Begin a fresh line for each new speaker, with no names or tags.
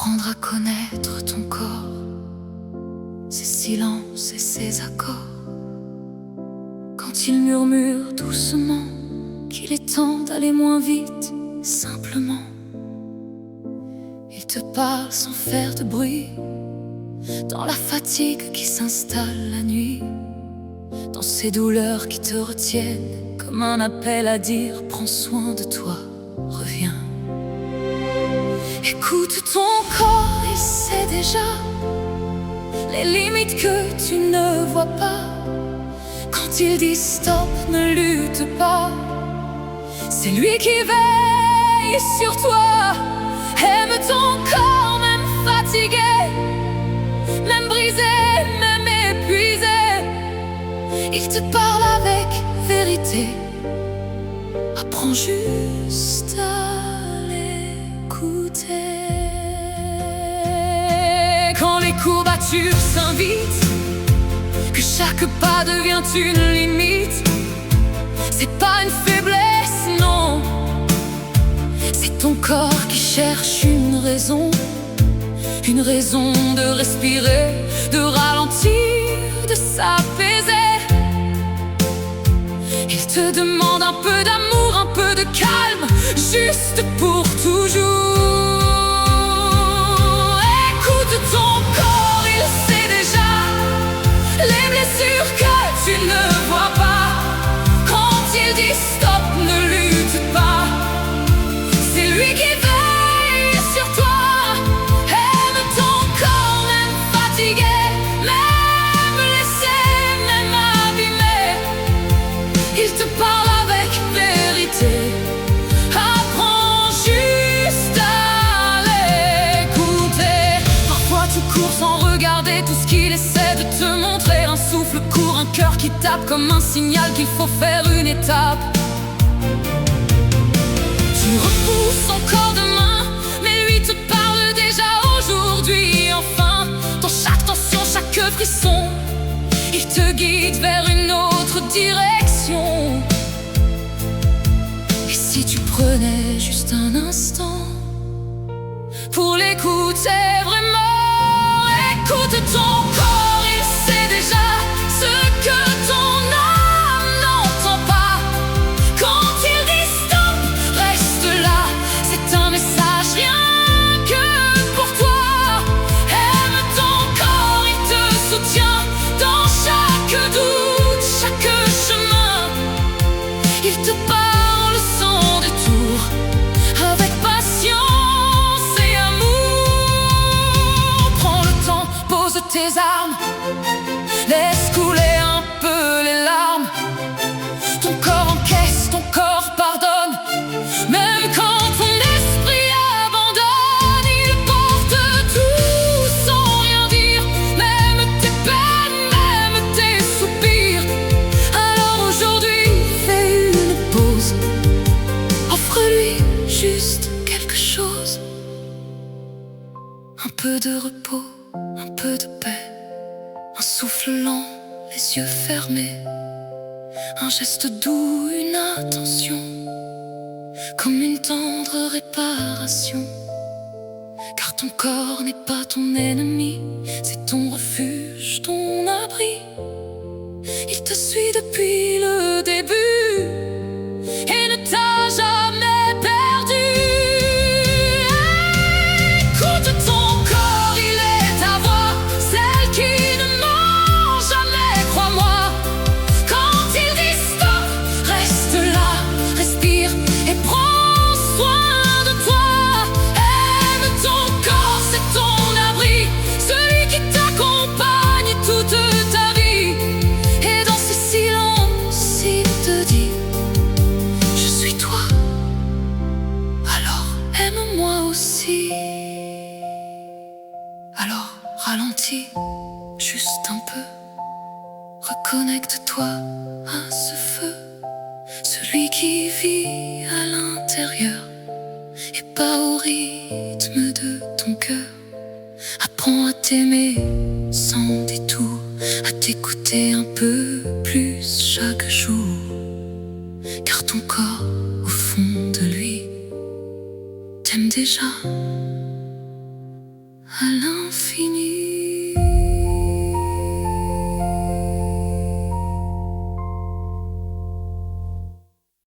Apprendre à connaître ton corps, ses silences et ses accords. Quand il murmure doucement qu'il est temps d'aller moins vite, simplement. Il te parle sans faire de bruit, dans la fatigue qui s'installe la nuit, dans ces douleurs qui te retiennent, comme un appel à dire: prends soin de toi, reviens. Écoute ton corps, il sait déjà les limites que tu ne vois pas. Quand il dit stop, ne lutte pas, c'est lui qui veille sur toi. Aime ton corps, même fatigué, même brisé, même épuisé. Il te parle avec vérité. Apprends juste à l'écouter. Quand les courbatures s'invitent, que chaque pas devient une limite, c'est pas une faiblesse, non. C'est ton corps qui cherche une raison de respirer, de ralentir, de s'apaiser. Il te demande un peu d'amour, un peu de calme, juste pour toujours. Écoute ton corps, il sait déjà les blessures que tu ne vois pas. Quand il dit stop, ne lutte pas, c'est lui qui veille sur toi. Aime ton corps, même fatigué, même blessé, même abîmé. Il te parle avec vérité. Apprends juste à l'écouter. Parfois tu cours sans regarder tout ce qu'il essaie de te montrer. Un souffle court, un cœur qui tape comme un signal qu'il faut faire une étape. Tu repousses encore demain, mais lui te parle déjà aujourd'hui. Enfin, dans chaque tension, chaque frisson, il te guide vers une autre direction. Et si tu prenais juste un instant pour l'écouter vraiment, écoute ton corps, il sait déjà ce que ton âme n'entend pas. Quand il dit stop, reste là, c'est un message rien que pour toi. Aime ton corps, il te soutient dans chaque doute, chaque chemin. Il te parle sans détour, avec patience et amour. Prends le temps, pose tes armes, laisse couler un peu les larmes. Ton corps encaisse, ton corps pardonne, même quand ton esprit abandonne. Il porte tout sans rien dire, même tes peines, même tes soupirs. Alors aujourd'hui, fais une pause, offre-lui juste quelque chose. Un peu de repos, un peu de paix, un souffle lent, les yeux fermés, un geste doux, une attention, comme une tendre réparation. Car ton corps n'est pas ton ennemi, c'est ton refuge, ton abri. Il te suit depuis le début et ne t'a jamais perdu. Écoute ton corps, il est ta voix, celle qui ne ment jamais, crois-moi. Quand il dit stop, reste là, respire et prends soin de toi. Aime ton corps, c'est ton abri, celui qui t'accompagne toute ta vie. Et dans ces silences, il te dit: je suis toi, alors aime-moi aussi. Alors ralentis juste un peu, reconnecte-toi à ce feu, celui qui vit à l'intérieur et pas au rythme de ton cœur. Apprends à t'aimer sans détour, à t'écouter un peu plus chaque jour. Car ton corps, au fond de lui, t'aime déjà. à l'infini.